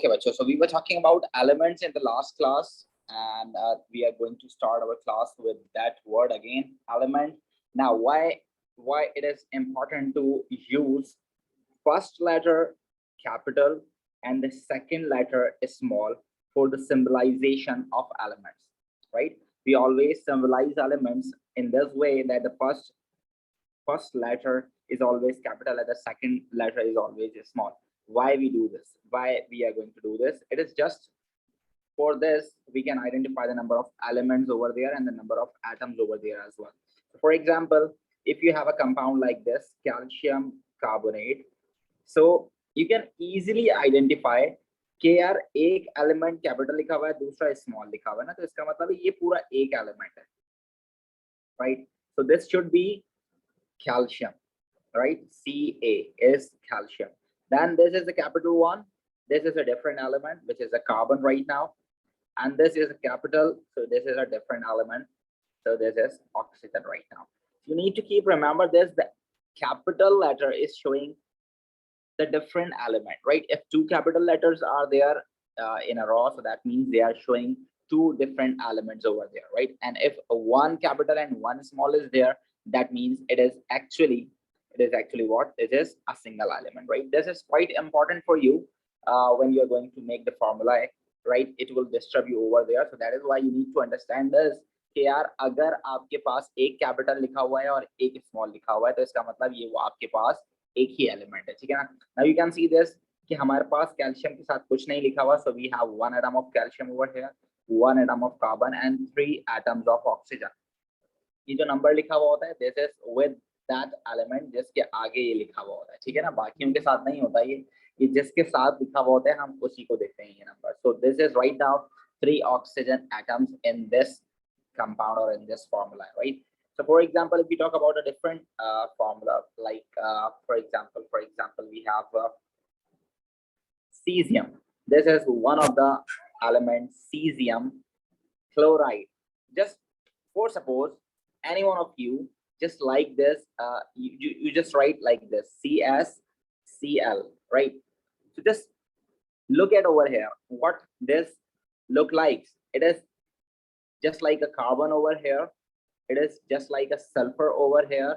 Okay, bacho. So we were talking about elements in the last class, and we are going to start our class with that word again, element. Now, why it is important to use first letter capital and the second letter is small for the symbolization of elements, right? We always symbolize elements in this way that the first letter is always capital and the second letter is always small. Why we do this? Why we are going to do this? It is just for this we can identify the number of elements over there and the number of atoms over there as well. So for example, if you have a compound like this, calcium carbonate, so you can easily identify कि यार एक element capital लिखा हुआ है दूसरा small लिखा हुआ है ना, तो इसका मतलब ये पूरा एक एलिमेंट है, right? So this should be calcium, right? Ca is calcium. Then this is the capital one. This is a different element, which is a carbon right now, and this is a capital, so this is a different element, so this is oxygen right now. You need to keep remember this, the capital letter is showing the different element, right? If two capital letters are there in a row, so that means they are showing two different elements over there, right? And if one capital and one small is there, that means it is actually what? It is a single element, right? This is quite important for you when you are going to make the formula, right? It will disturb you over there, so that is why you need to understand this कि यार अगर आपके पास एक capital लिखा हुआ है और एक स्मॉल लिखा हुआ है तो इसका मतलब ये वो आपके पास एक ही एलिमेंट है, ठीक है ना? Now you can see this कि हमारे पास कैल्शियम के साथ कुछ नहीं लिखा हुआ, so we have one atom of calcium over here, one atom of carbon and 3 atoms of oxygen. ये जो नंबर लिखा हुआ होता है this is with that element जिसके आगे ये लिखा हुआ होता है, ठीक है ना? बाकियों के साथ नहीं होता ये जिसके साथ लिखा हुआ होता है हम उसी को देखते हैं ये number. So this is right now 3 oxygen atoms in this compound or in this formula, right? So for example, if we talk about a different formula, like for example we have cesium. This is one of the elements, cesium chloride. Just for suppose any one of you just like this, you just write like this, CsCl, right? So just look at over here what this look like. It is just like a carbon over here, it is just like a sulfur over here,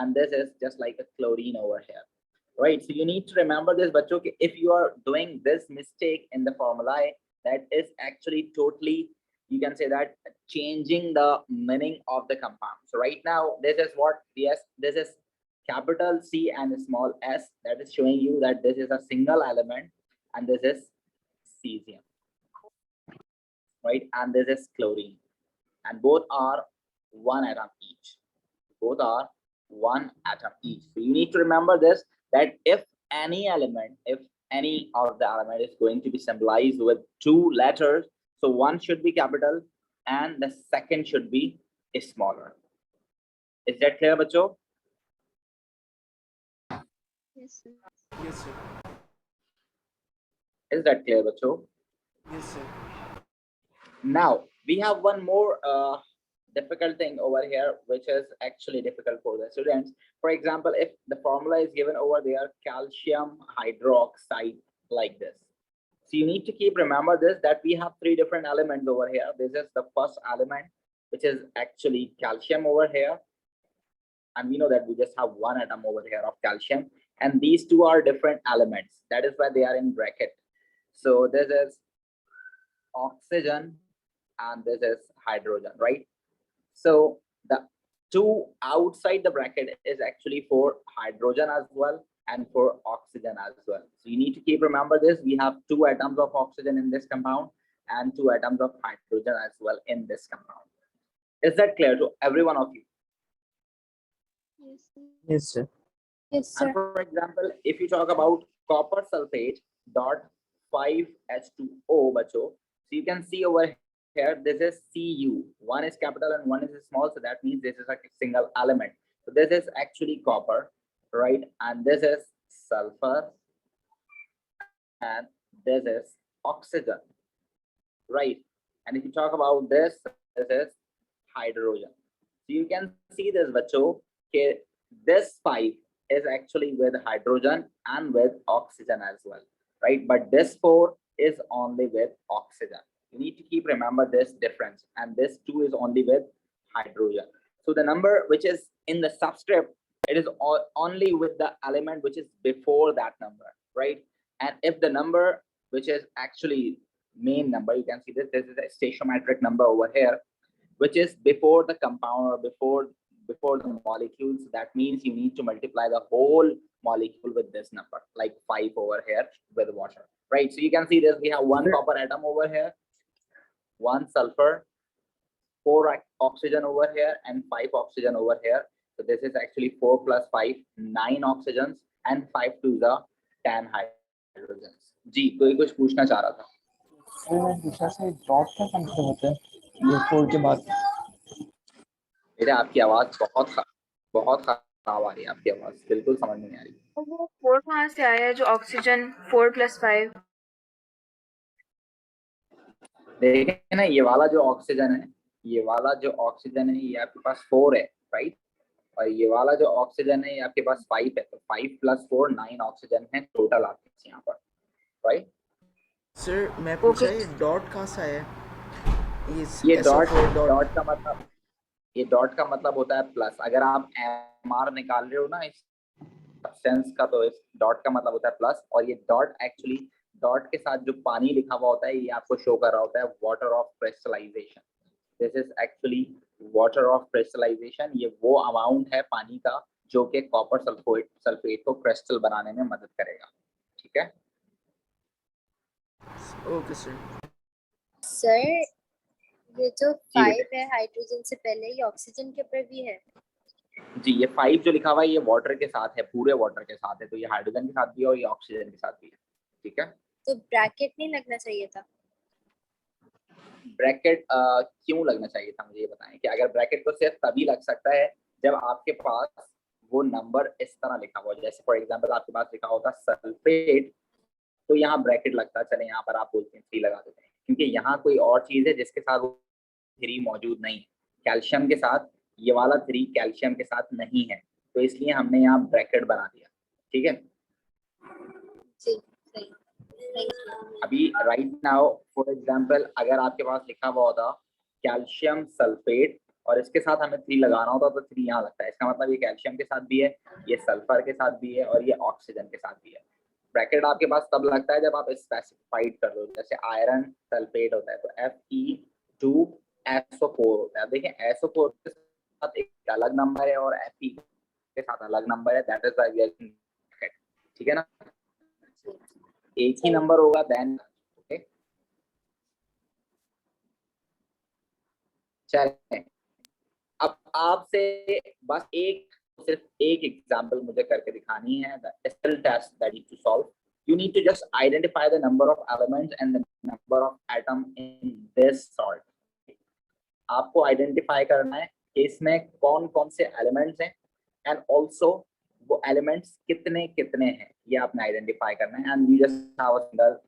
and this is just like a chlorine over here, right? So you need to remember this, bachcho, if you are doing this mistake in the formula, that is actually totally, you can say that, changing the meaning of the compound. So right now this is what, yes, this is capital C and small s, that is showing you that this is a single element, and this is cesium, right? And this is chlorine, and both are one atom each. Both are one atom each. So you need to remember this, that if any element, if any of the element is going to be symbolized with 2 letters, so one should be capital and the second should be smaller. Is that clear, bacho? Yes, sir. Yes, sir. Is that clear, bacho? Yes, sir. Now we have one more difficult thing over here, which is actually difficult for the students. For example, if the formula is given over there, calcium hydroxide, like this. So you need to keep remember this, that we have 3 different elements over here. This is the first element, which is actually calcium over here, and we know that we just have 1 atom over here of calcium, and these 2 are different elements. That is why they are in bracket. So this is oxygen and this is hydrogen, right? So the 2 outside the bracket is actually for hydrogen as well and for oxygen as well. So you need to keep remember this, we have 2 atoms of oxygen in this compound and 2 atoms of hydrogen as well in this compound. Is that clear to every one of you? Yes, sir. Yes, sir. Yes, sir. And for example, if you talk about copper sulphate dot 5H2O, bacho, so you can see over here this is Cu, one is capital and one is small, so that means this is a single element. So this is actually copper, right? And this is sulfur and this is oxygen, right? And if you talk about this is hydrogen. So you can see this, bacho, okay, this 5 is actually with hydrogen and with oxygen as well, right? But this 4 is only with oxygen. You need to keep remember this difference, and this 2 is only with hydrogen. So the number which is in the subscript, it is only with the element which is before that number, right? And if the number which is actually main number, you can see this is a stoichiometric number over here, which is before the compound or before the molecules, that means you need to multiply the whole molecule with this number, like 5 over here with water, right? So you can see this, we have 1 copper atom over here, 1 sulfur, 4 oxygen over here, and 5 oxygen over here. So this is actually 4 plus 5, 9 oxygens, and 5 to the 10 hydrogens. जी कोई कुछ पूछना चाह रहा था? Sir मैं दूसरा से dot का मतलब होता है ये 4 के बाद। मेरे आपकी आवाज बहुत खराब आ रही है, आपकी आवाज बिल्कुल समझ में नहीं आ रही। वो 4 कहाँ से आया है जो ऑक्सीजन 4 + 5? देखें ना, ये वाला जो ऑक्सीजन है, ये आपके पास 4 है, राइट? और ये वाला जो ऑक्सीजन है ये आपके पास 5 है, तो 5 + 4 9 ऑक्सीजन है टोटल आपके पास यहाँ पर, राइट? सर मैं पूछा ये डॉट कहाँ से आया है? ये डॉट का मतलब होता है प्लस। अगर आप MR निकाल रहे हो ना इस सब्सटेंस का, तो इस डॉट का मतलब होता है प्लस। और ये डॉट एक्चुअली डॉट के साथ जो पानी लिखा हुआ होता है ये आपको शो कर रहा होता है water of crystallisation. This is actually water of crystallisation. ये वो अमाउंट है पानी का जो कि कॉपर सल्फेट को क्रिस्टल बनाने में मदद करेगा, ठीक है? Okay sir. सर ये जो 5 है हाइड्रोजन से पहले, ये ऑक्सीजन के ऊपर भी है? जी, ये 5 जो लिखा हुआ है ये वाटर के साथ है, पूरे वाटर के साथ है, तो ये हाइड्रोजन के साथ भी है और ये ऑक्सीजन के साथ भी है, ठीक है? तो ब्रैकेट नहीं लगना चाहिए था? ब्रैकेट क्यों लगना चाहिए था, मुझे ये बताएं कि अगर ब्रैकेट तो सिर्फ तभी लग सकता है जब आपके पास वो नंबर इस तरह लिखा हुआ, जैसे फॉर एग्जांपल आपके पास लिखा होता सल्फेट, तो यहाँ ब्रैकेट लगता है। चले यहाँ पर आप बोलते हैं 3 लगा देते हैं, क्योंकि यहाँ कोई और चीज है जिसके साथ 3 मौजूद नहीं है। कैल्शियम के साथ ये वाला 3 कैल्शियम के साथ नहीं है, तो इसलिए हमने यहाँ ब्रैकेट बना दिया, ठीक है? जी सही। Thank you. अभी राइट नाउ फॉर एग्जांपल अगर आपके पास लिखा हुआ होता कैल्शियम सल्फेट और इसके साथ हमें 3 लगाना होता तो 3 यहाँ लगता है। इसका मतलब ये कैल्शियम के साथ भी है, ये सल्फर के साथ भी है और ये ऑक्सीजन के साथ भी है। ब्रैकेट आपके पास तब लगता है जब आप स्पेसिफाइड कर दो, जैसे आयरन सल्फेट होता है तो Fe2SO4 होता है। देखें SO4 के साथ एक अलग नंबर है और Fe के साथ अलग नंबर है, that is why we are using bracket, ठीक है ना? एक ही नंबर होगा देन, ओके? चलें, अब आपसे बस सिर्फ एक एग्जांपल मुझे करके दिखानी है, the SL test that you need to solve. You need to just identify the number of elements and the number of atom in this salt. आपको आइडेंटिफाई करना है कि इसमें कौन कौन से एलिमेंट्स हैं एंड ऑल्सो वो एलिमेंट्स कितने कितने हैं, ये आपने आइडेंटिफाई करना है। And you just have a single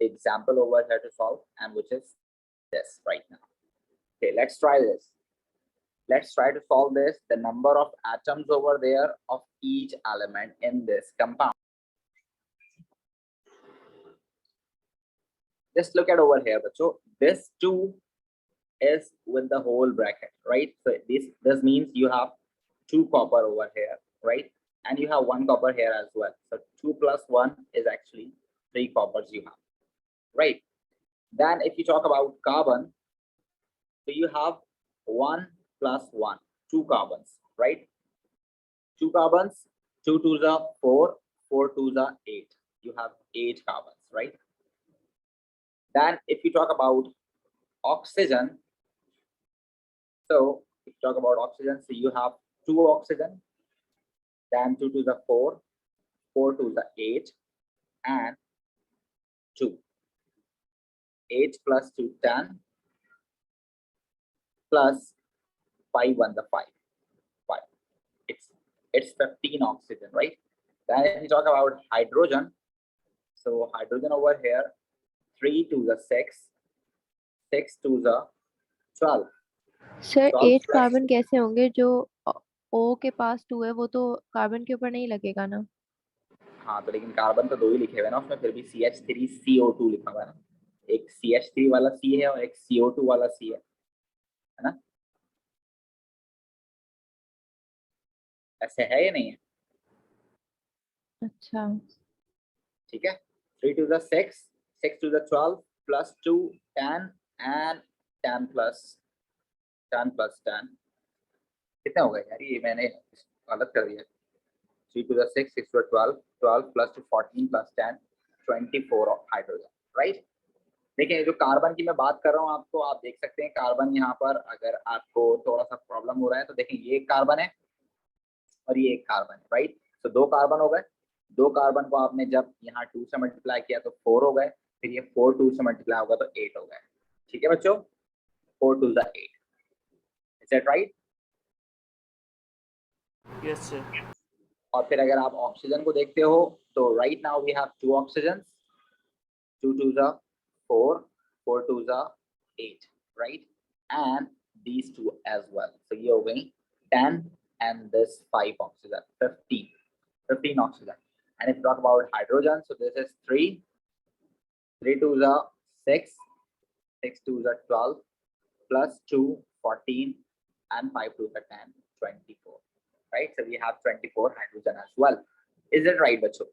example over here to solve, and which is this right now. Okay, let's try this. Let's try to solve this. The number of atoms over there of each element in this compound. Just look at over here. So this 2 is with the whole bracket, right? So this means you have 2 copper over here, right? And you have 1 copper here as well. So 2 plus 1 is actually 3 coppers you have, right? Then if you talk about carbon, so you have 1 plus 1, 2 carbons, right? 2 carbons, 2 to the 4, 4 to the 8. You have 8 carbons, right? Then if you talk about oxygen, so if you talk about oxygen, so you have 2 oxygen, then 2 to the 4, 4 to the 8, and 2. 8 plus 2, 10, plus 5 on the 5. It's 15 oxygen, right? Then if you talk about hydrogen, so hydrogen over here, 3 to the 6, 6 to the 12. Sir 12 8 plus carbon कैसे होंगे? जो O के पास 2 है वो तो carbon के ऊपर नहीं लगेगा ना? हाँ तो लेकिन कार्बन तो 2 ही लिखे हुए ना उसमें, फिर भी CH3CO2 लिखा हुआ है ना, एक CH3 वाला C है और एक CO2 वाला C है ना, ऐसे है या नहीं है? अच्छा ठीक है, 3 to the 6, 6 to the 12 plus 2 10 and 10 plus 10 कितने हो गए यार, ये मैंने गलत कर दिया। 3 to the 6, 6 to the 12, 12 plus 2 14 plus 10 24 of hydrogen, right? देखिए जो कार्बन की मैं बात कर रहा हूँ आपको, आप देख सकते हैं कार्बन यहाँ पर, अगर आपको थोड़ा सा प्रॉब्लम हो रहा है तो देखिए ये एक कार्बन है और ये एक कार्बन है, राइट? तो 2 कार्बन हो गए, 2 कार्बन को आपने जब यहाँ 2 से मल्टीप्लाई किया तो 4 हो गए, फिर ये 4 2 से मल्टीप्लाई होगा तो 8 हो गए। ठीक है बच्चों, 4 to the 8, is that right? Yes sir. और फिर अगर आप ऑक्सीजन को देखते हो तो right now we have 2 oxygen, 2 to the 4, 4 to the 8, right? And these 2 as well. So ये हो गई 10 and this 5 oxygen, 15 oxygen. And if you talk about hydrogen, so this is 3, 3 to the 6, 6 to the 12, plus 2, 14, and 5 to the 10, 24, right? So we have 24 hydrogen as well. Is it right, bachcho,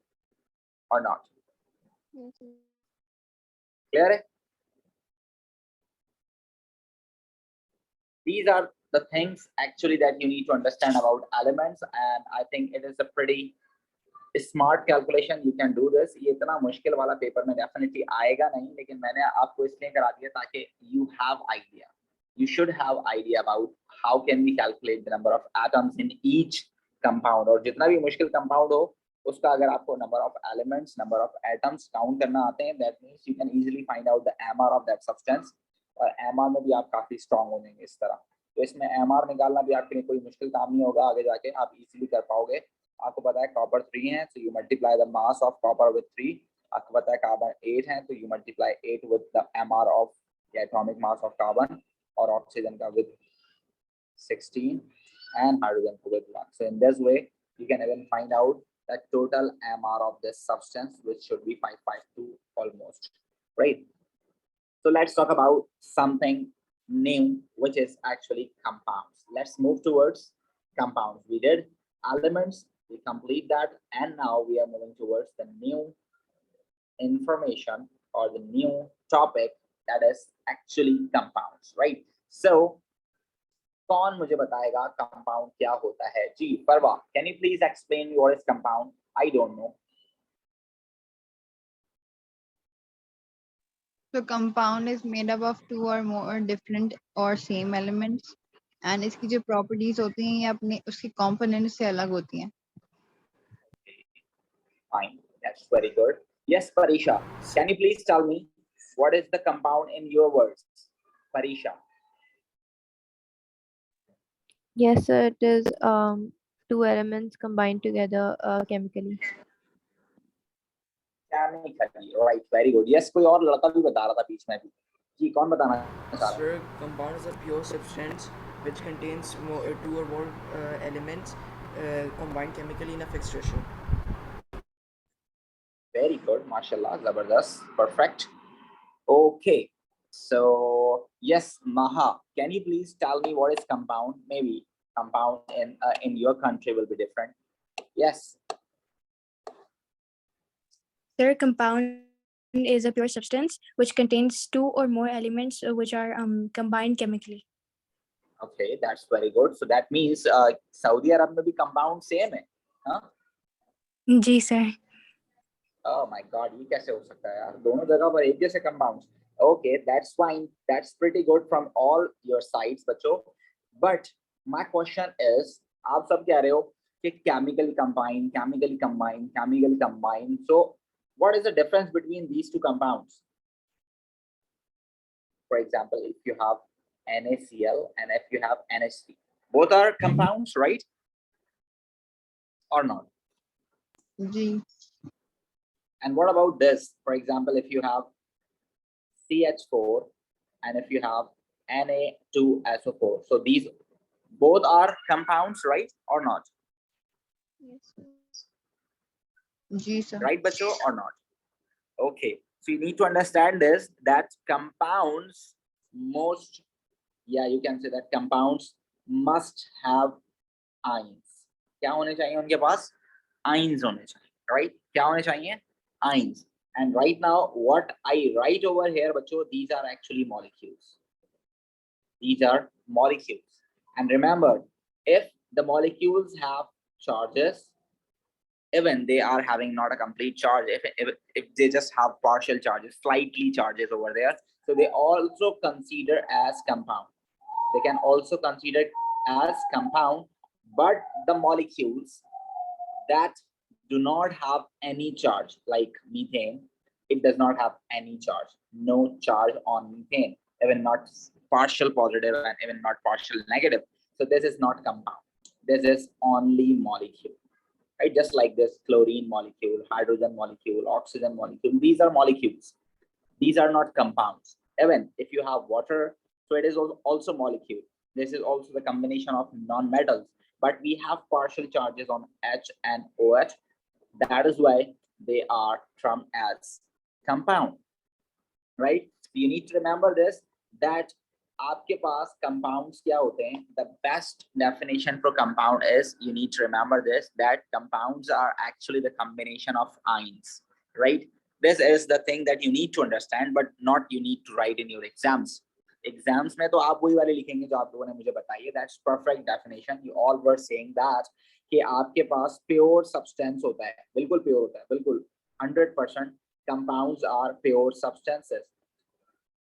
or not? Yes, sir. Clear है? These are the things actually that you need to understand about elements, and I think it is a pretty smart calculation. You can do this. ये इतना मुश्किल वाला paper में definitely आएगा नहीं, लेकिन मैंने आपको इसलिए करा दिया ताकि you have idea. You should have idea about how can we calculate the number of atoms in each compound, और जितना भी मुश्किल compound हो उसका अगर आपको number of elements, number of atoms count करना आते हैं, that means you can easily find out the MR of that substance. और MR में भी आप काफी स्ट्रांग हो जाएंगे इस तरह। तो इसमें MR निकालना भी आपके लिए कोई मुश्किल काम नहीं होगा, आगे जाके आप इजीली कर पाओगे। आपको पता है कॉपर 3 है, so you multiply the mass of copper with 3. आपको पता है कार्बन 8 है, तो you multiply 8 with the MR of the atomic mass of carbon, और ऑक्सीजन का with 16 and hydrogen with 1. So in this way you can even find out the total MR of this substance, which should be 552 almost, right? So let's talk about something new, which is actually compounds. Let's move towards compounds. We did elements, we complete that, and now we are moving towards the new information or the new topic, that is actually compounds, right? So कौन मुझे बताएगा compound क्या होता है? जी परवा, can you please explain what is compound? I don't know. So compound is made up of 2 or more different or same elements, and इसकी जो properties होती हैं ये अपने उसके components से अलग होती हैं। Fine, that's very good. Yes, Parisha, can you please tell me what is the compound in your words? Parisha. Yes, sir. It is 2 elements combined together chemically. Chemically, right? Very good. Yes, कोई और लड़का भी बता रहा था बीच में भी। जी कौन बताना चाह रहा है? Sir, compound is a pure substance which contains 2 or more elements combined chemically in a fixed ratio. Very good, mashallah, zabardast, perfect. Okay, so yes, Maha, can you please tell me what is compound? Maybe compound in your country will be different. Yes. Sir, compound is a pure substance which contains 2 or more elements which are combined chemically. Okay, that's very good. So that means Saudi Arab में भी compound same है, हाँ? जी sir. Oh my God, ये कैसे हो सकता है यार? दोनों जगह पर एक जैसे compounds. Okay, that's fine. That's pretty good from all your sides, बच्चों. But my question is, आप सब कह रहे हो कि chemically combined, chemically combined, chemically combined. So what is the difference between these two compounds? For example, if you have NaCl and if you have NH3, both are compounds, right? Or not? जी। And what about this? For example, if you have CH4 and if you have Na2SO4, so these both are compounds, right? Or not? Yes, sir. जी sir. right bacho or not? Okay, so you need to understand this, that compounds most, yeah, you can say that compounds must have ions. क्या होने चाहिए उनके पास? Ions होने चाहिए, right? क्या होने चाहिए? Ions. And right now what I write over here बच्चों, these are actually molecules. These are molecules. And remember, if the molecules have charges, even they are having not a complete charge, if they just have partial charges, slightly charges over there, so they also consider as compound. They can also consider as compound, but the molecules that do not have any charge, like methane, it does not have any charge, no charge on methane, even not partial positive and even not partial negative. So this is not compound. This is only molecule, right? Just like this chlorine molecule, hydrogen molecule, oxygen molecule, these are molecules. These are not compounds. Even if you have water, so it is also molecule. This is also the combination of non-metals, but we have partial charges on H and OH. That is why they are termed as compound, right? You need to remember this, that आपके पास compounds क्या होते हैं? The best definition for compound is, you need to remember this, that compounds are actually the combination of ions, right? This is the thing that you need to understand, but not you need to write in your exams. Exams में तो आप वही वाले लिखेंगे जो आप लोगों ने मुझे बताई है. That's perfect definition. You all were saying that कि आपके पास pure substance होता है, बिल्कुल pure होता है, बिल्कुल 100%. Compounds are pure substances.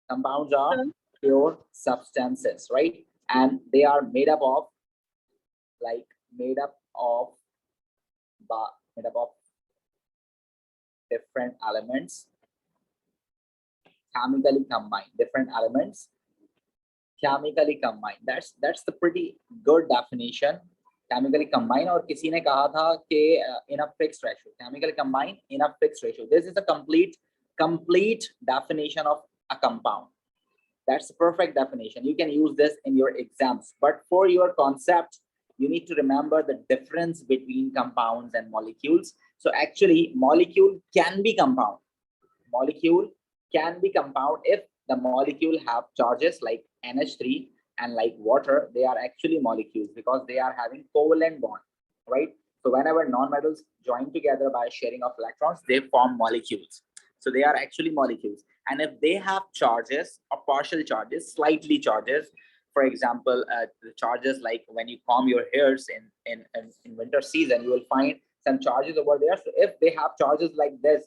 Compounds are pure substances, right? And they are made up of, like, made up of different elements, chemically combined. Different elements, chemically combined. That's the pretty good definition. Chemically combined. और किसी ने कहा था कि in a fixed ratio. Chemically combined in a fixed ratio. This is a complete definition of a compound. That's the perfect definition. You can use this in your exams, but for your concept, you need to remember the difference between compounds and molecules. So actually, molecule can be compound. Molecule can be compound if the molecule have charges like NH3 and like water. They are actually molecules because they are having covalent bond, right? So whenever non-metals join together by sharing of electrons, they form molecules. So they are actually molecules. And if they have charges or partial charges, slightly charges, for example, the charges like when you comb your hairs in winter season, you will find some charges over there. So if they have charges like this,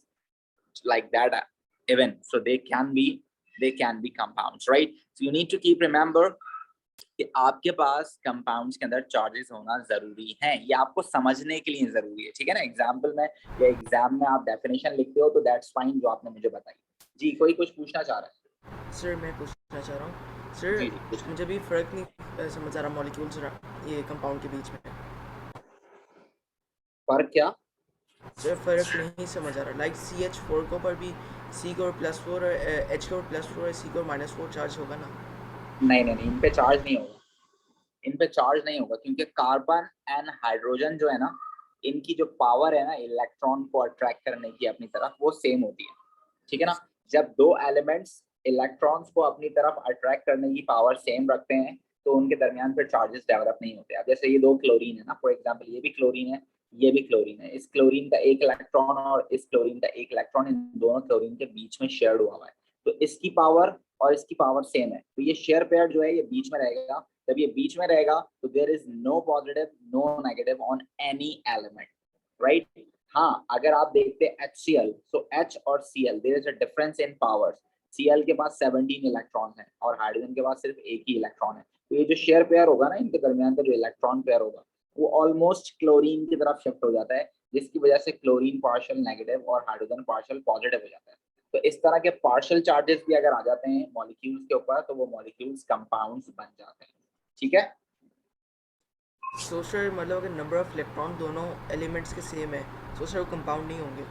like that, even, so they can be compounds, right? So you need to keep remember कि आपके पास compounds के अंदर charges होना जरूरी है. ये आपको समझने के लिए जरूरी है, ठीक है ना? एग्जाम्पल में या एग्जाम में आप डेफिनेशन लिखते हो तो दैट्स फाइन, जो आपने मुझे बताई. जी, कोई कुछ पूछना चाह रहा है? सर मैं पूछना चाह रहा हूँ सर, मुझे भी फर्क नहीं समझ आ रहा मॉलिक्यूल्स ये कंपाउंड के बीच में. फर्क क्या सर? फर्क नहीं समझ आ रहा. लाइक CH4 को पर भी C को +4 और H को +4 और C को -4 चार्ज होगा ना? नहीं, इन पे चार्ज नहीं होगा. इन पे चार्ज नहीं होगा क्योंकि कार्बन एंड हाइड्रोजन जो है ना, इनकी जो पावर है ना इलेक्ट्रॉन को अट्रैक्ट करने की अपनी तरफ, वो सेम होती है, ठीक है ना? जब दो एलिमेंट्स इलेक्ट्रॉन्स को अपनी तरफ अट्रैक्ट करने की पावर सेम रखते हैं तो उनके दरमियान फिर चार्जेस डेवलप नहीं होते. अब जैसे ये दो क्लोरीन है ना, फॉर एग्जांपल ये भी क्लोरीन है, ये भी क्लोरीन है. इस क्लोरीन का एक इलेक्ट्रॉन और इस क्लोरीन का एक इलेक्ट्रॉन इन दोनों क्लोरीन के बीच में शेयर हुआ हुआ है, तो इसकी पावर और इसकी पावर सेम है. तो ये शेयर पेयर जो है ये बीच में रहेगा. जब ये बीच में रहेगा तो there is no positive no negative on any element, right? हाँ, अगर आप देखते HCl, so H और Cl, there is a difference in powers. Cl के पास 17 इलेक्ट्रॉन है और हाइड्रोजन के पास सिर्फ एक ही इलेक्ट्रॉन है. तो ये जो शेयर पेयर होगा ना, इनके दरमियान का जो इलेक्ट्रॉन पेयर होगा वो ऑलमोस्ट क्लोरीन की तरफ शिफ्ट हो जाता है, जिसकी वजह से क्लोरीन पार्शियल नेगेटिव और हाइड्रोजन पार्शियल पॉजिटिव हो जाता है. तो इस तरह के पार्शियल चार्जेस भी अगर आ जाते हैं मॉलिक्यूल्स के ऊपर तो वो मॉलिक्यूल्स कंपाउंड्स बन जाते हैं, ठीक है? सो सर मतलब अगर नंबर ऑफ इलेक्ट्रॉन दोनों एलिमेंट्स के सेम है तो सर वो कंपाउंड नहीं होंगे?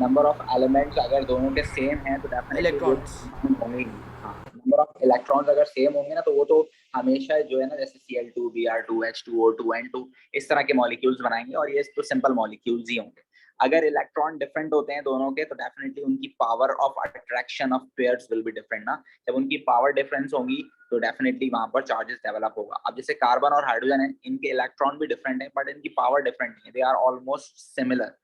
नंबर ऑफ एलिमेंट्स अगर दोनों के सेम हैं तो डेफिनेटली इलेक्ट्रॉन्स होंगे. हाँ, नंबर ऑफ इलेक्ट्रॉन्स अगर सेम होंगे ना तो वो तो हमेशा जो है ना जैसे Cl2 Br2 H2O2 N2 इस तरह के मॉलिक्यूल्स बनाएंगे और ये तो सिंपल मॉलिक्यूल्स ही होंगे। अगर इलेक्ट्रॉन डिफरेंट होते हैं दोनों के तो डेफिनेटली उनकी power of attraction of pairs will be different ना। जब उनकी पावर डिफरेंस होगी तो डेफिनेटली वहां पर चार्जेस डेवलप होगा। अब जैसे कार्बन और हाइड्रोजन है, इनके इलेक्ट्रॉन भी डिफरेंट है बट इनकी पावर डिफरेंट है, they are almost similar.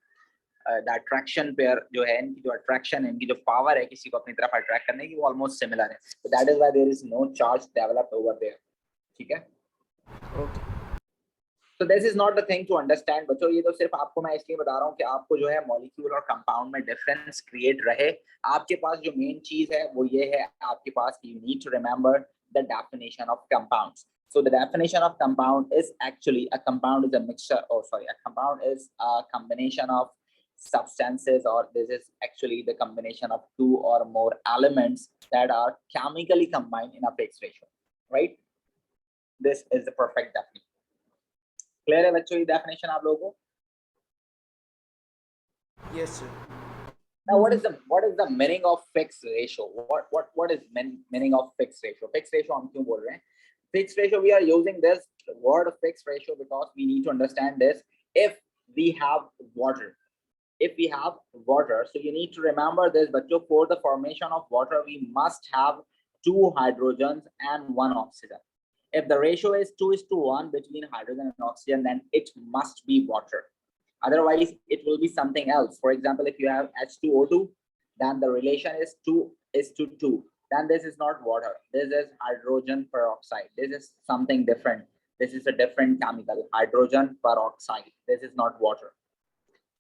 The attraction pair जो है, इनकी जो अट्रैक्शन है, इनकी जो पावर है किसी को अपनी तरफ अट्रैक्ट करने की, वो ऑलमोस्ट सिमिलर है। तो that is why there is no charge developed over there. ठीक है, ओके। तो this is not the thing to understand बच्चों। ये तो सिर्फ आपको मैं इसलिए बता रहा हूँ कि आपको जो है मॉलिक्यूल और कंपाउंड में डिफरेंस क्रिएट रहे। आपके पास जो मेन चीज है वो ये है, आपके पास you need to remember the definition of compounds. So the definition of compound is actually a compound is a mixture, a compound is a combination of substances, or this is actually the combination of two or more elements that are chemically combined in a fixed ratio, right? This is the perfect definition. Clear है बच्चों ये definition आप लोगों को? Yes, sir. Now what is the meaning of fixed ratio? What is meaning of fixed ratio? Fixed ratio हम क्यों बोल रहे हैं? Fixed ratio, we are using this word fixed ratio because we need to understand this. If we have water, so you need to remember this, but for the formation of water we must have 2 hydrogens and 1 oxygen. If the ratio is 2:1 between hydrogen and oxygen, then it must be water. Otherwise it will be something else. For example, if you have H2O2, then the relation is 2:2. Then this is not water, this is hydrogen peroxide. This is something different. This is a different chemical, hydrogen peroxide. This is not water,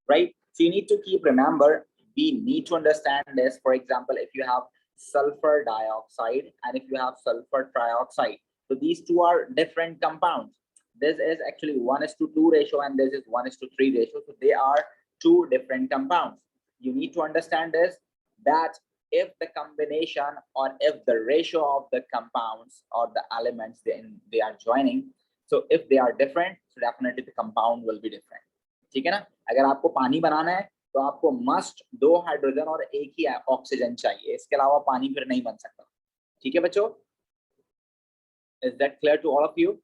right? So you need to keep remember, we need to understand this. For example, if you have sulfur dioxide and if you have sulfur trioxide, so these two are different compounds. This is actually 1:2 ratio and this is 1:3 ratio. So they are 2 different compounds. You need to understand this, that if the combination or if the ratio of the compounds or the elements they are joining, so if they are different, so definitely the compound will be different. ठीक है ना? अगर आपको पानी बनाना है तो आपको must 2 hydrogen और 1 ही ऑक्सीजन चाहिए, इसके अलावा पानी फिर नहीं बन सकता। ठीक है बच्चों, is that clear to all of you?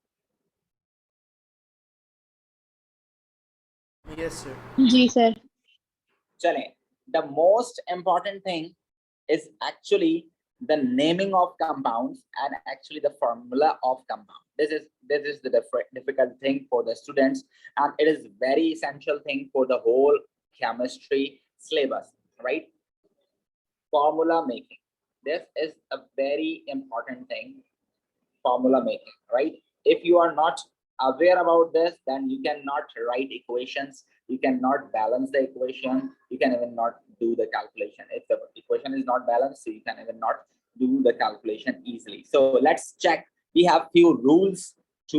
Yes, sir. जी सर। चलें, the most important thing is actually the naming of compounds and actually the formula of compound. This is the difficult thing for the students, and it is very essential thing for the whole chemistry syllabus, right? Formula making, this is a very important thing. Formula making, right? If you are not aware about this, then you cannot write equations, you cannot balance the equation, you can even not do the calculation. If the equation is not balanced, so you can even not do the calculation easily. So let's check. We have few rules to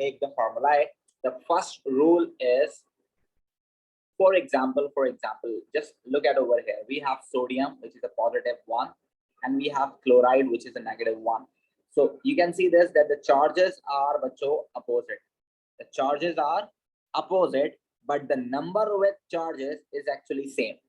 make the formula. The first rule is, for example, just look at over here. We have sodium, which is a +1, and we have chloride, which is a -1. So you can see this, that the charges are opposite. The charges are opposite, but the number with charges is actually same.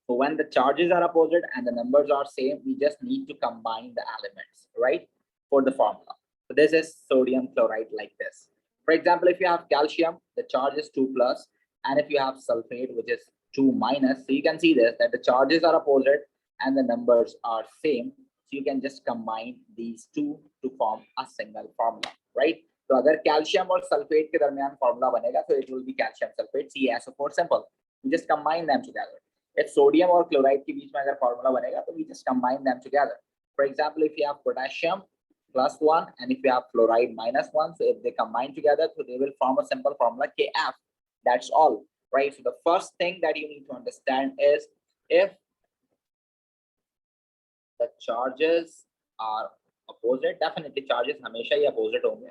So when the charges are opposite and the numbers are same, we just need to combine the elements, right? For the formula. So this is sodium chloride like this. For example, if you have calcium, the charge is 2+, and if you have sulphate, which is 2-, so you can see this, that the charges are opposite and the numbers are same. So you can just combine these two to form a single formula, right? So अगर calcium और sulphate के दरमियान formula बनेगा, so it will be calcium sulphate CaSO4, simple. You just combine them together. If sodium और chloride के बीच में अगर formula बनेगा, तो we just combine them together. For example, if you have potassium +1 and if you have fluoride -1, so if they combine together, so they will form a simple formula Kf. That's all, right? So the first thing that you need to understand is, if the charges are opposite, definitely charges हमेशा ही opposite होंगे,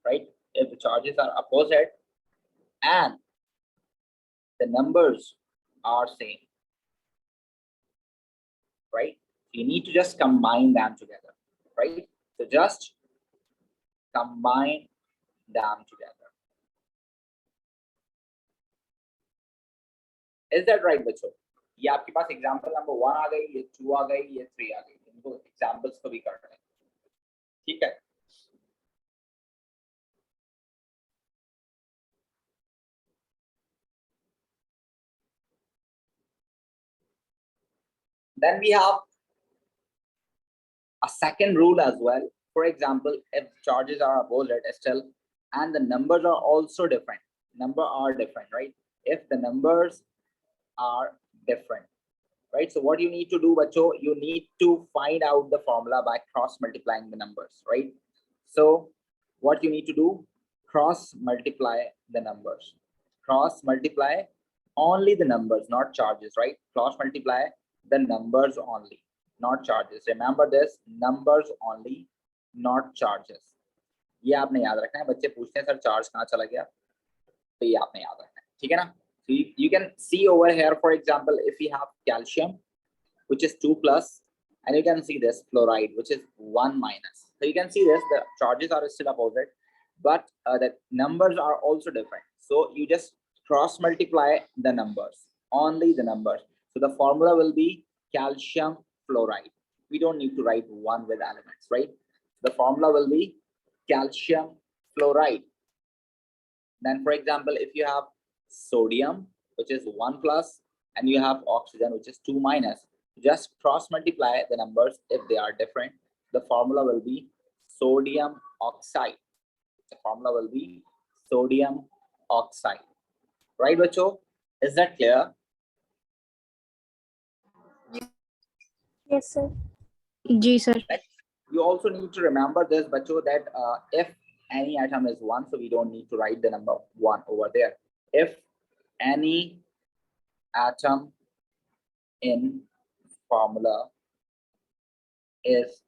right? If the charges are opposite and the numbers are same, right? You need to just combine them together, right? So just combine them together. Is that right, बच्चों? ये आपके पास example number 1 आ गई, ये 2 आ गई, ये 3 आ गई। इनको एग्जांपल्स को भी कर रहे हैं, ठीक है? Then we have a second rule as well. For example, if charges are opposite still and the numbers are also different, right? If the numbers are different, right? So what you need to do, bacho, you need to find out the formula by cross multiplying the numbers, right? So what you need to do, cross multiply the numbers. Cross multiply only the numbers, not charges, right? Cross multiply the numbers only, not charges. Remember this, numbers only, not charges. ये आपने याद रखना है. बच्चे पूछते हैं sir charge कहाँ चला गया, तो ये आपने याद रखना है, ठीक है ना? So you can see over here, for example, if we have calcium, which is 2 plus, and you can see this fluoride, which is 1 minus. So you can see this, the charges are still opposite, but the numbers are also different. So you just cross multiply the numbers, only the numbers. So the formula will be calcium fluoride. We don't need to write 1 with elements, right? The formula will be calcium fluoride. Then, for example, if you have sodium, which is 1 plus, and you have oxygen, which is 2 minus, just cross multiply the numbers if they are different. The formula will be sodium oxide. The formula will be sodium oxide. Right, bacho? Is that clear? Yes, sir. Ji sir. You also need to remember this, bacho, that if any atom is 1, so we don't need to write the number 1 over there. If any atom in formula is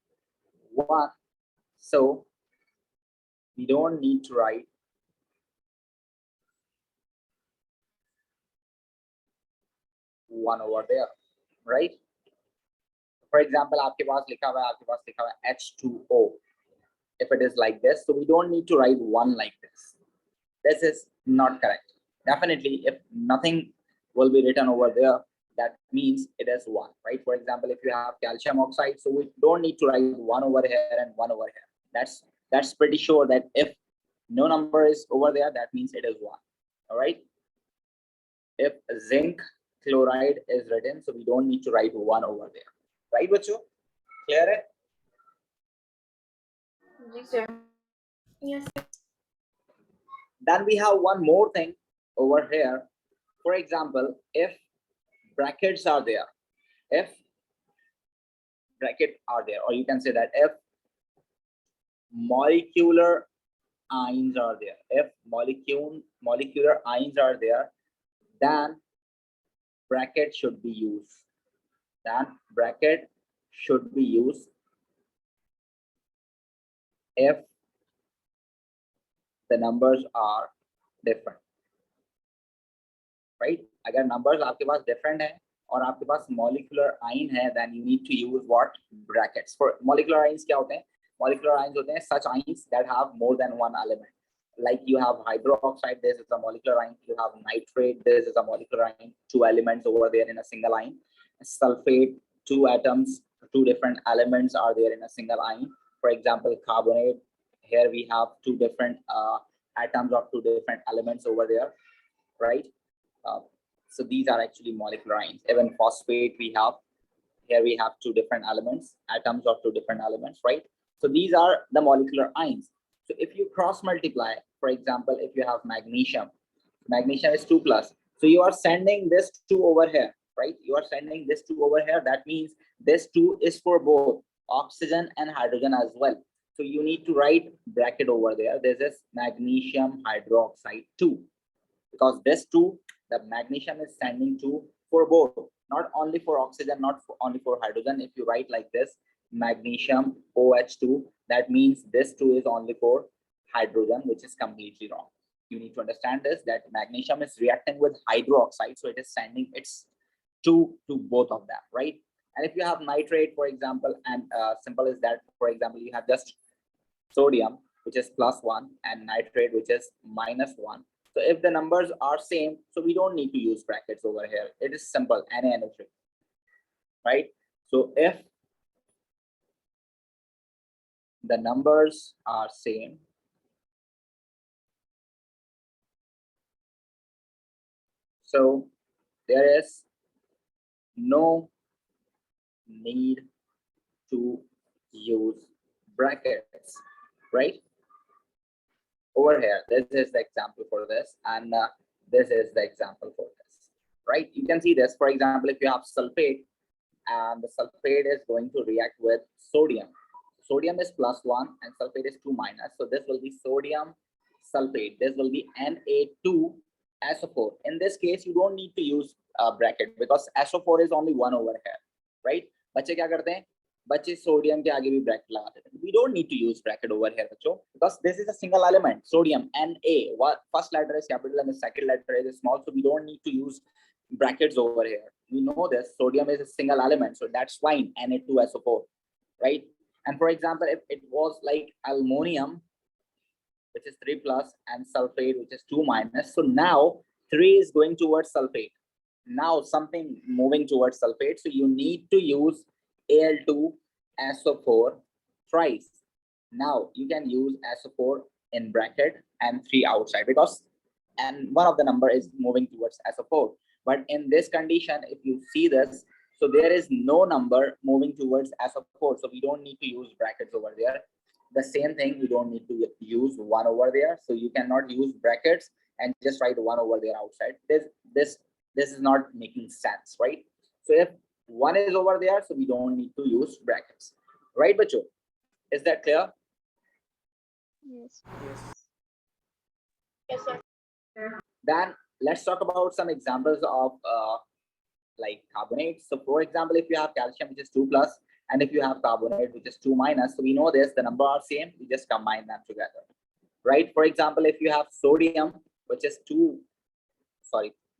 1, so we don't need to write one over there, right? For example, आपके पास लिखा हुआ है H2O. If it is like this, so we don't need to write 1 like this. This is not correct. Definitely, if nothing will be written over there, that means it is 1, right? For example, if you have calcium oxide, so we don't need to write 1 over here and 1 over here. That's pretty sure that if no number is over there, that means it is 1. All right. If zinc chloride is written, so we don't need to write 1 over there, right, bacho? Clear it? Yes, sir. Yes. Then we have one more thing over here. For example, if brackets are there, or you can say that if molecular ions are there, if molecular ions are there, then bracket should be used. If the numbers are different, right? अगर numbers आपके पास different है और आपके पास molecular ion है, then you need to use what? Brackets. For molecular ions क्या होते हैं? Molecular ions होते हैं such ions that have more than one element. Like you have hydroxide, this is a molecular ion. You have nitrate, this is a molecular ion. 2 elements over there in a single ion. Sulphate, 2 atoms, 2 different elements are there in a single ion. For example, carbonate, here we have 2 different atoms of 2 different elements over there, right? So these are actually molecular ions. Even phosphate we have, here we have 2 different elements, atoms of 2 different elements, right? So these are the molecular ions. So if you cross multiply, for example, if you have magnesium is 2 plus. So you are sending this 2 over here, right? You are sending this 2 over here. That means this 2 is for both oxygen and hydrogen as well. So you need to write bracket over there. This is magnesium hydroxide 2. Because this 2, the magnesium is sending 2 for both, not only for oxygen, not only for hydrogen. If you write like this, magnesium OH2, that means this 2 is only for hydrogen, which is completely wrong. You need to understand this, that magnesium is reacting with hydroxide, so it is sending its 2 to both of them, right? And if you have nitrate, for example, and simple is that, for example, you have just sodium, which is +1, and nitrate, which is -1. So if the numbers are same, so we don't need to use brackets over here. It is simple, NaNO3, right? So if the numbers are same, so there is no need to use brackets, right? Over here, this is the example for this, and this is the example for this, right? You can see this. For example, if you have sulfate, and the sulfate is going to react with sodium. Sodium is +1 and sulfate is 2 minus. So this will be sodium sulfate. This will be Na2SO4. In this case, you don't need to use bracket because SO4 is only 1 over here, right? बच्चे क्या करते हैं? बच्चे sodium के आगे भी bracket लगाते हैं. We don't need to use bracket over here, बच्चों, because this is a single element, sodium, Na. First letter is capital and the second letter is small, so we don't need to use brackets over here. We know this, sodium is a single element, so that's fine, Na2SO4, right? And for example, if it was like aluminum, which is 3 plus, and sulfate, which is 2 minus, so now 3 is going towards sulfate. Now something moving towards sulfate, so you need to use Al2SO4 thrice. Now you can use SO4 in bracket and 3 outside, because and one of the number is moving towards SO4. But in this condition, if you see this, so there is no number moving towards SO4, so we don't need to use brackets over there. The same thing, we don't need to use 1 over there, so you cannot use brackets and just write 1 over there outside. This is not making sense, right? So if 1 is over there, so we don't need to use brackets, right, bacho? Is that clear? Yes. Yes. Then let's talk about some examples of like carbonates. So for example, if you have calcium, which is 2 plus, and if you have carbonate, which is 2 minus, so we know this, the number are same, we just combine them together, right? For example, if you have sodium, which is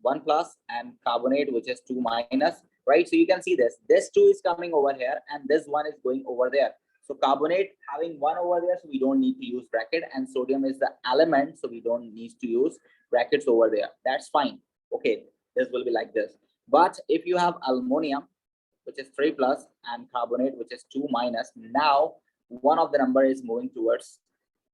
1 plus, and carbonate, which is 2 minus, right? So you can see this 2 is coming over here and this 1 is going over there. So carbonate having 1 over there, so we don't need to use bracket, and sodium is the element, so we don't need to use brackets over there. That's fine. Okay, this will be like this. But if you have aluminum, which is 3 plus, and carbonate, which is 2 minus, now one of the number is moving towards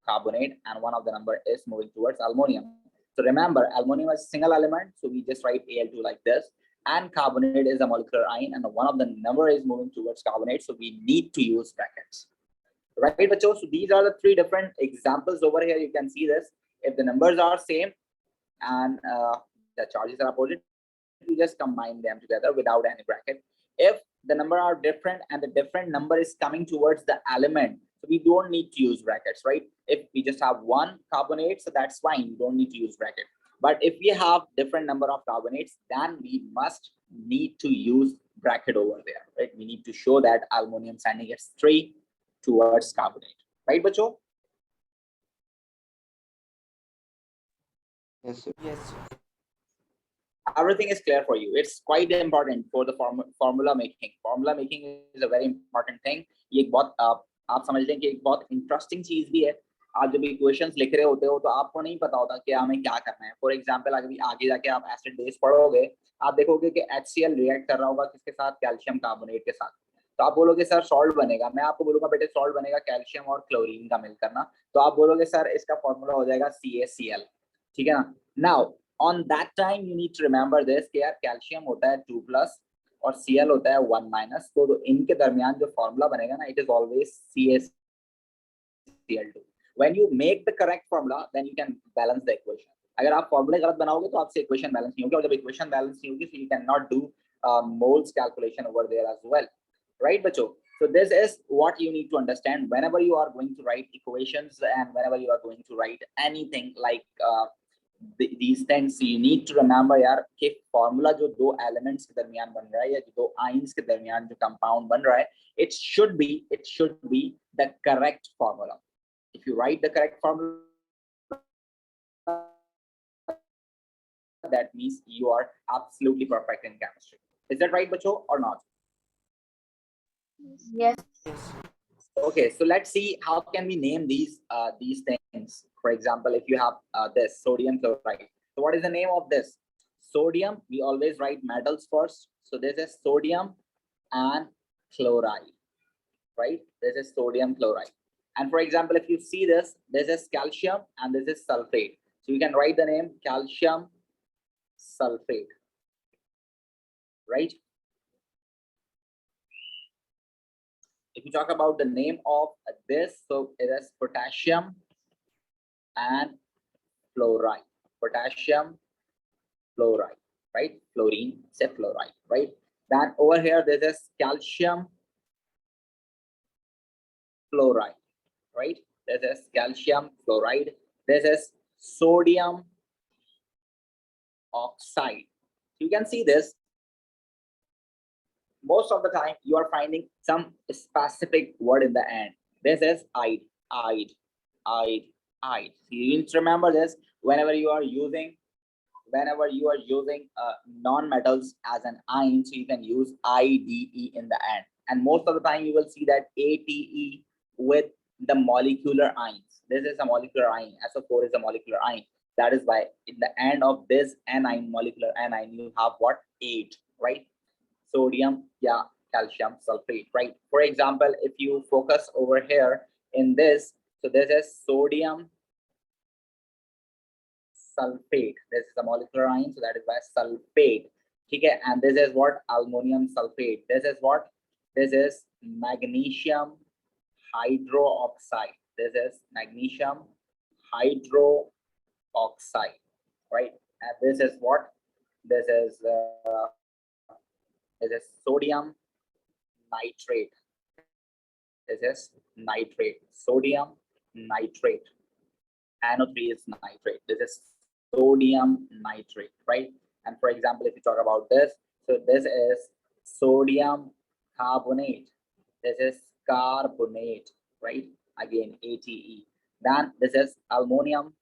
carbonate and one of the number is moving towards aluminum. So remember, aluminum is a single element, so we just write Al2 like this, and carbonate is a molecular ion, and one of the number is moving towards carbonate, so we need to use brackets, right, bacho? So these are the 3 different examples over here. You can see this. If the numbers are same and the charges are opposite, you just combine them together without any bracket. If the number are different and the different number is coming towards the element, so we don't need to use brackets, right? If we just have 1 carbonate, so that's fine, you don't need to use bracket. But if we have different number of carbonates, then we must need to use bracket over there, right? We need to show that aluminum sending its 3 towards carbonate, right, bacho? Yes, sir. Yes, sir. Everything is clear for you. It's quite important for the formula making. Formula making is a very important thing. ये एक बहुत आप समझ लें कि एक बहुत interesting चीज भी है. आप जब इक्वेशंस लिख रहे होते हो तो आपको नहीं पता होता कि हमें क्या करना है. फॉर एग्जांपल अगर आगे जाके आप एसिड बेस पढ़ोगे, आप देखोगे कि HCl रिएक्ट कर रहा होगा किसके साथ, कैल्शियम कार्बोनेट के साथ. तो आप बोलोगे सर सॉल्ट बनेगा. मैं आपको बोलूंगा बेटे सॉल्ट बनेगा कैल्शियम और क्लोरीन का मिलकर ना. तो आप बोलोगे सर इसका फॉर्मूला हो जाएगा CaCl. ठीक है ना. Now on that time you need to remember this कि यार कैल्शियम होता है 2 plus और Cl होता है 1 minus. तो इनके दरमियान जो फॉर्मूला बनेगा ना, it is always CaCl2. When you make the correct formula, then you can balance the equation. अगर आप फॉर्मूले गलत बनाओगे तो आपसे इक्वेशन बैलेंस नहीं होगी, और जब इक्वेशन बैलेंस नहीं होगी, so you cannot do moles calculation over there as well, right, बच्चों? So this is what you need to understand whenever you are going to write equations and whenever you are going to write anything like these things. You need to remember यार कि formula जो 2 elements के दरमियान बन रहा है या जो 2 ions के दरमियान जो compound बन रहा है, it should be the correct formula. If you write the correct formula, that means you are absolutely perfect in chemistry. Is that right, bacho, or not? Yes. Okay, so let's see how can we name these things. For example, if you have this sodium chloride, so what is the name of this? Sodium, we always write metals first, so this is sodium and chloride, right? This is sodium chloride. And for example, if you see this is calcium and this is sulfate, so you can write the name calcium sulfate, right? if you talk about the name of this, so it is potassium and fluoride. Potassium fluoride, right? Fluorine, say fluoride, right? Then over here, this is calcium fluoride, right? This is calcium fluoride. This is sodium oxide. You can see this. Most of the time, you are finding some specific word in the end. This is ide, ide, ide, ide. So you need to remember this whenever you are using non-metals as an ion, so you can use IDE in the end. And most of the time you will see that ATE with the molecular ions. This is a molecular ion. SO4 is a molecular ion. That is why in the end of this anion, molecular anion, you have what? 8, right? Sodium, yeah, calcium sulfate, right? For example, if you focus over here in this, so this is sodium sulfate. This is a molecular ion, so that is by sulfate. Okay, and this is what? Aluminum sulfate. This is what? This is magnesium hydroxide. This is magnesium hydroxide, right? And this is what? This is sodium nitrate. This is nitrate. Sodium nitrate. NO3 is nitrate. This is sodium nitrate, right? And for example, if you talk about this, so this is sodium carbonate. This is carbonate, right? Again, ATE. Then this is ammonium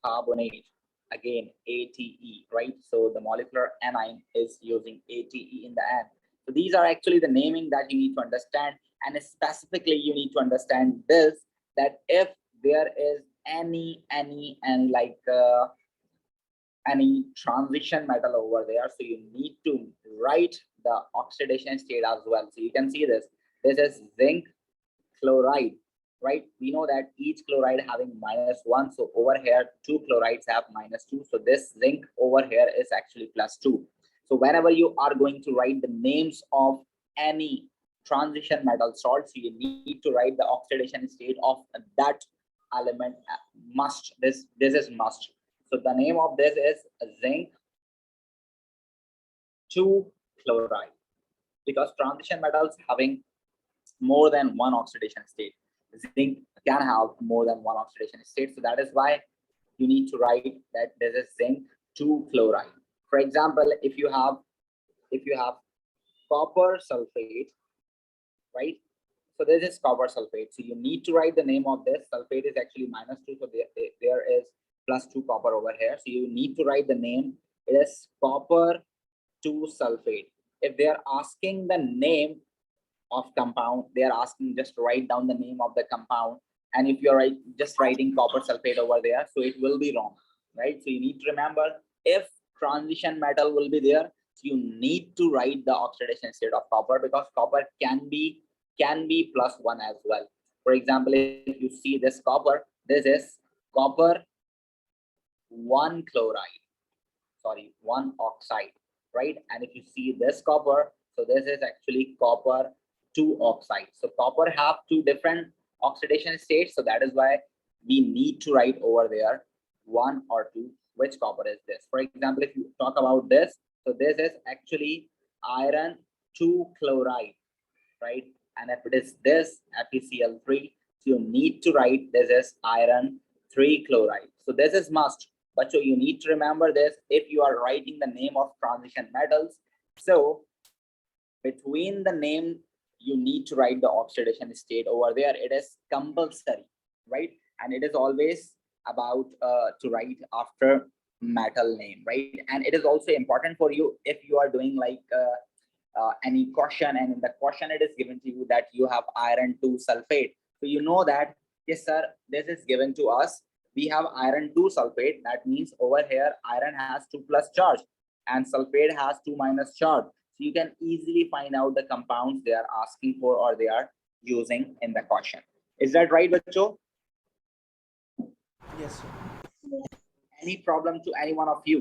carbonate. Again, ATE, right? So the molecular anion is using ATE in the end. So these are actually the naming that you need to understand. And specifically, you need to understand this, that if there is any transition metal over there, so you need to write the oxidation state as well. So you can see this. This is zinc chloride, right? We know that each chloride having -1. So over here, 2 chlorides have -2. So this zinc over here is actually +2. So whenever you are going to write the names of any transition metal salts, you need to write the oxidation state of that element. Must. This is must. So the name of this is zinc 2 chloride, because transition metals having more than one oxidation state. Zinc can have more than one oxidation state. So that is why you need to write that this is zinc 2 chloride. For example, if you have copper sulfate, right? So this is copper sulfate. So you need to write the name of this. Sulfate is actually -2. So there is +2 copper over here. So you need to write the name. It is copper 2 sulfate. If they are asking the name of compound, they are asking just write down the name of the compound. And if you're just writing copper sulfate over there, so it will be wrong, right? So you need to remember, if transition metal will be there, so you need to write the oxidation state of copper, because copper can be +1 as well. For example, if you see this copper, this is copper 1 chloride, sorry, 1 oxide, right? And if you see this copper, so this is actually copper 2 oxide. So copper have 2 different oxidation states. So that is why we need to write over there 1 or 2, which copper is this. For example, if you talk about this, so this is actually iron 2 chloride, right? And if it is this FeCl3, so you need to write this is iron 3 chloride. So this is must, but so you need to remember this if you are writing the name of transition metals. So between the name, you need to write the oxidation state over there. It is compulsory, right? And it is always about to write after metal name, right? And it is also important for you if you are doing like any question, and in the question it is given to you that you have iron 2 sulfate. So you know that, yes sir, this is given to us, we have iron 2 sulfate. That means over here iron has 2+ charge and sulfate has 2- charge. So you can easily find out the compounds they are asking for or they are using in the question. Is that right, Bacho? Yes, sir. Any problem to any one of you?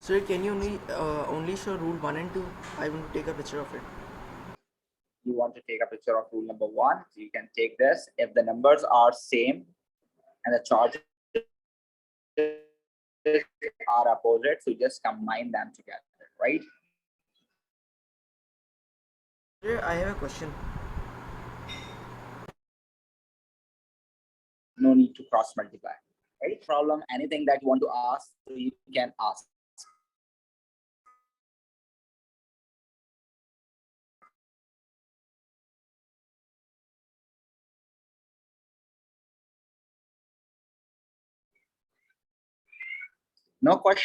Sir, can you only show rule 1 and 2? I want to take a picture of it. You want to take a picture of rule number 1, so you can take this. If the numbers are same and the charges are opposite, so you just combine them together, right? Sir, I have a question. No need to cross multiply, right? Problem, anything that you want to ask, so you can ask. No question.